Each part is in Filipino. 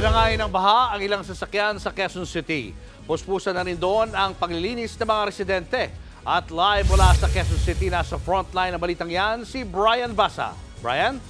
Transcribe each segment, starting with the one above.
Tinangay ng baha ang ilang sasakyan sa Quezon City. Puspusan na rin doon ang paglilinis ng mga residente. At live mula sa Quezon City, nasa frontline ng balitang yan, si Brian Basa. Brian?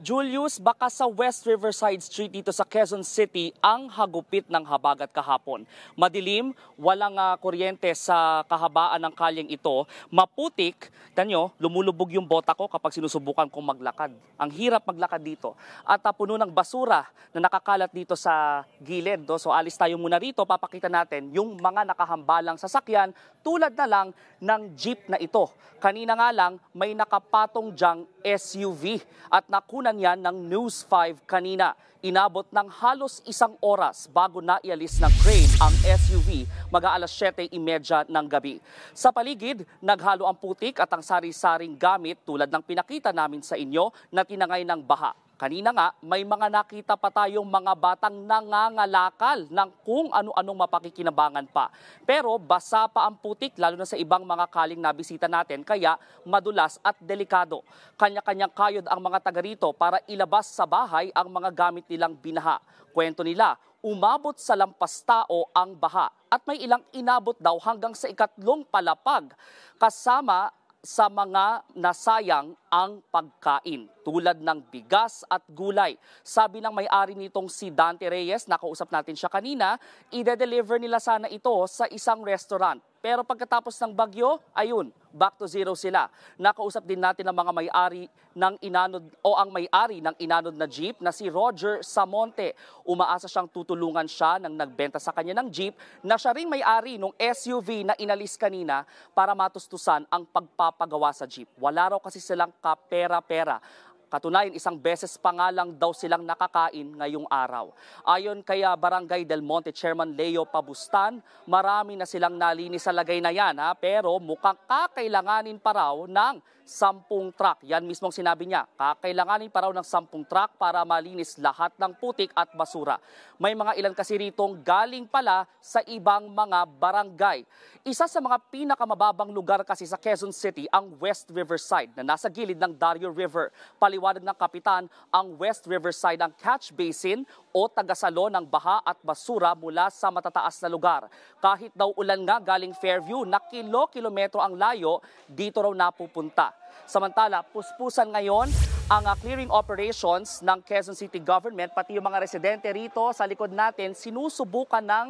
Julius, baka sa West Riverside Street dito sa Quezon City ang hagupit ng habagat kahapon. Madilim, walang kuryente sa kahabaan ng kalyeng ito. Maputik, tanyo, lumulubog yung bota ko kapag sinusubukan kong maglakad. Ang hirap maglakad dito. At puno ng basura na nakakalat dito sa gilid. So alis tayo muna rito, papakita natin yung mga nakahambalang sasakyan tulad na lang ng jeep na ito. Kanina nga lang, may nakapatong dyang SUV at nakunan yan ng News 5 kanina. Inabot ng halos 1 oras bago naialis ng crane ang SUV mag-aalas 7:30 ng gabi. Sa paligid, naghalo ang putik at ang sari-saring gamit tulad ng pinakita namin sa inyo na tinangay ng baha. Kanina nga, may mga nakita pa tayong mga batang nangangalakal ng kung ano-anong mapakikinabangan pa. Pero basa pa ang putik lalo na sa ibang mga kaling nabisita natin kaya madulas at delikado. Kanya-kanyang kayod ang mga taga rito para ilabas sa bahay ang mga gamit nilang binaha. Kwento nila, umabot sa lampas tao ang baha at may ilang inabot daw hanggang sa 3 palapag kasama sa mga nasayang ang pagkain tulad ng bigas at gulay. Sabi ng may-ari nitong si Dante Reyes, nakausap natin siya kanina, ide-deliver nila sana ito sa isang restaurant. Pero pagkatapos ng bagyo, ayun, back to zero sila. Nakausap din natin ang mga may-ari ng inanod o ang may-ari ng inanod na jeep na si Roger Samonte. Umaasa siyang tutulungan siya ng nagbenta sa kanya ng jeep na siya ring may-ari ng SUV na inalis kanina para matustusan ang pagpapagawa sa jeep. Wala raw kasi silang kapera-pera. Katunayan, 1 beses pa nga lang daw silang nakakain ngayong araw. Ayon kay Barangay Del Monte Chairman Leo Pabustan, marami na silang nalinis sa lagay na yan, pero mukhang kakailanganin pa raw ng 10 truck. Yan mismong sinabi niya, kakailanganin pa raw ng 10 truck para malinis lahat ng putik at basura. May mga ilan kasi ritong galing pala sa ibang mga barangay. Isa sa mga pinakamababang lugar kasi sa Quezon City ang West Riverside na nasa gilid ng Dario River. Paliwanag ng kapitan, ang West Riverside ang catch basin o tagasalo ng baha at basura mula sa matataas na lugar. Kahit daw ulan nga galing Fairview na kilometro ang layo, dito raw napupunta. Samantala, puspusan ngayon ang clearing operations ng Quezon City Government, pati yung mga residente rito sa likod natin, sinusubukan ng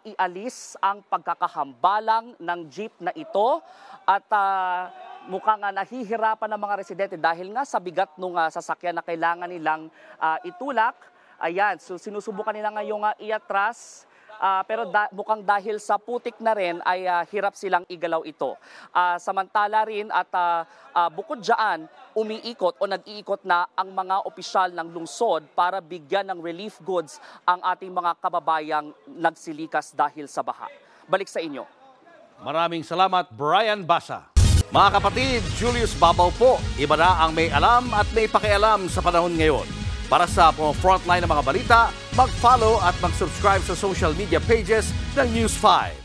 ialis ang pagkakahambalang ng jeep na ito at mukhang nahihirapan ng mga residente dahil nga sa bigat ng sasakyan na kailangan nilang itulak. Ayan, so sinusubukan nila ngayong iatras. Pero mukhang dahil sa putik na rin ay hirap silang igalaw ito. Samantala rin at bukod dyan, umiikot o nag-iikot na ang mga opisyal ng lungsod para bigyan ng relief goods ang ating mga kababayang nagsilikas dahil sa baha. Balik sa inyo. Maraming salamat, Brian Basa. Mga kapatid, Julius Babaw po. Iba na ang may alam at may pakialam sa panahon ngayon. Para sa frontline ng mga balita, mag-follow at mag-subscribe sa social media pages ng News 5.